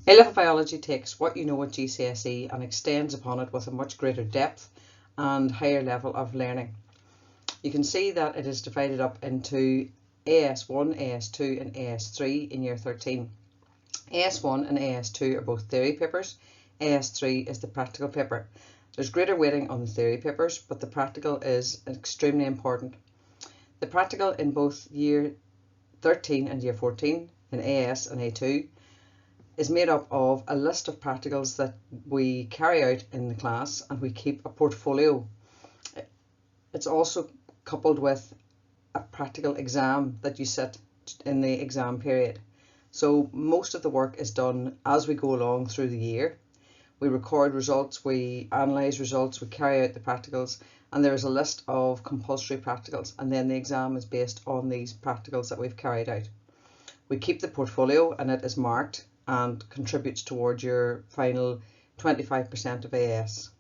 A-level biology takes what you know at GCSE and extends upon it with a much greater depth and higher level of learning. You can see that it is divided up into AS1, AS2 and AS3 in year 13. AS1 and AS2 are both theory papers. AS3 is the practical paper. There's greater weighting on the theory papers, but the practical is extremely important. The practical in both year 13 and year 14 in AS and A2 is made up of a list of practicals that we carry out in the class, and we keep a portfolio. It's also coupled with a practical exam that you sit in the exam period. So most of the work is done as we go along through the year. We record results, we analyse results, we carry out the practicals, and there is a list of compulsory practicals, and then the exam is based on these practicals that we've carried out. We keep the portfolio and it is marked and contributes towards your final 25% of AS.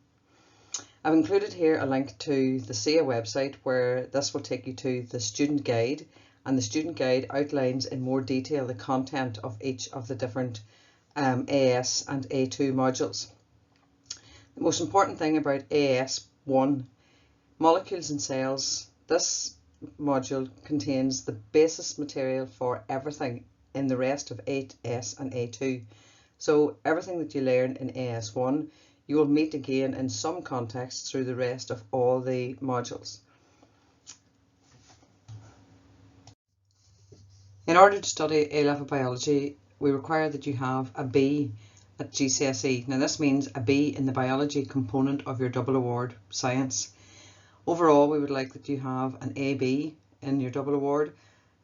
I've included here a link to the SIA website where this will take you to the student guide, and the student guide outlines in more detail the content of each of the different AS and A2 modules. The most important thing about AS1, Molecules and Cells, this module contains the basis material for everything in the rest of AS and A2. So everything that you learn in AS1 you will meet again in some context through the rest of all the modules. In order to study A-level biology, we require that you have a B at GCSE. Now this means a B in the biology component of your double award science. Overall, we would like that you have an AB in your double award,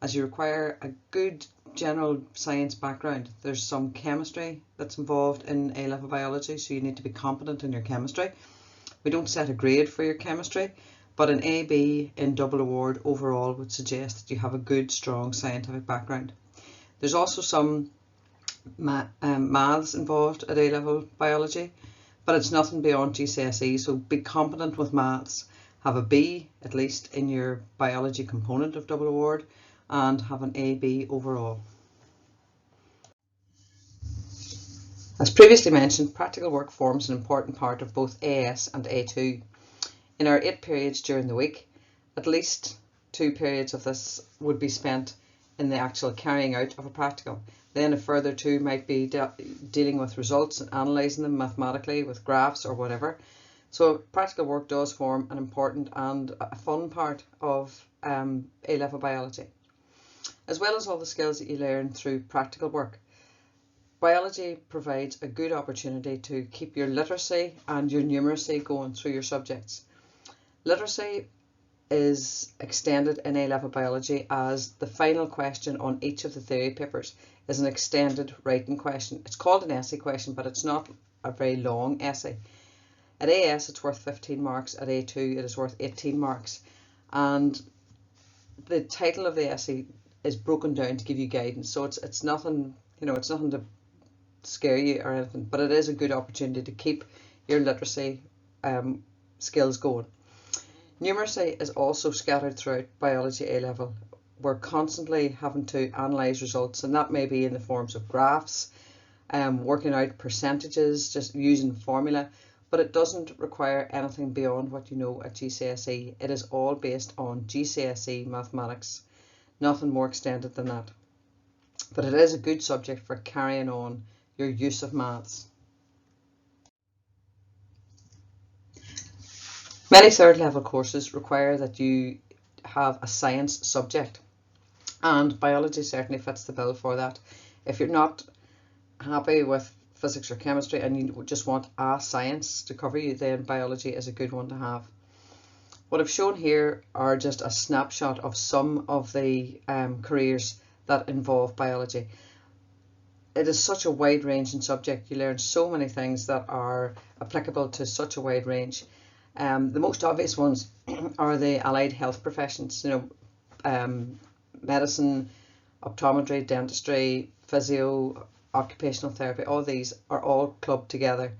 as you require a good general science background. There's some chemistry that's involved in A-level biology, so you need to be competent in your chemistry. We don't set a grade for your chemistry, but an AB in double award overall would suggest that you have a good, strong scientific background. There's also some maths involved at A-level biology, but it's nothing beyond GCSE, so be competent with maths. Have a B at least in your biology component of double award, and have an AB overall. As previously mentioned, practical work forms an important part of both AS and A2. In our 8 periods during the week, at least 2 periods of this would be spent in the actual carrying out of a practical. Then a further 2 might be dealing with results and analysing them mathematically with graphs or whatever. So practical work does form an important and a fun part of A-level biology, as well as all the skills that you learn through practical work. Biology provides a good opportunity to keep your literacy and your numeracy going through your subjects. Literacy is extended in A-level biology as the final question on each of the theory papers is an extended writing question. It's called an essay question, but it's not a very long essay. At AS it's worth 15 marks, at A2 it is worth 18 marks, and the title of the essay is broken down to give you guidance, so it's nothing, it's nothing to scare you or anything, but it is a good opportunity to keep your literacy skills going. Numeracy is also scattered throughout biology A-level. We're constantly having to analyse results, and that may be in the forms of graphs, working out percentages, just using formula, but it doesn't require anything beyond what you know at GCSE. It is all based on GCSE mathematics, nothing more extended than that. But it is a good subject for carrying on your use of maths. Many third level courses require that you have a science subject, and biology certainly fits the bill for that. If you're not happy with physics or chemistry and you just want a science to cover you, then biology is a good one to have. What I've shown here are just a snapshot of some of the careers that involve biology. It is such a wide-ranging subject. You learn so many things that are applicable to such a wide range. The most obvious ones are the allied health professions, medicine, optometry, dentistry, physio, occupational therapy. All these are all clubbed together,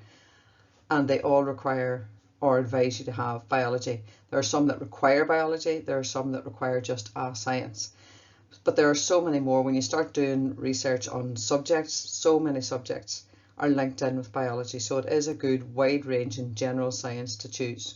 and they all require or advise you to have biology. There are some that require biology, there are some that require just a science. But there are so many more. When you start doing research on subjects, so many subjects are linked in with biology, so it is a good wide-ranging general science to choose.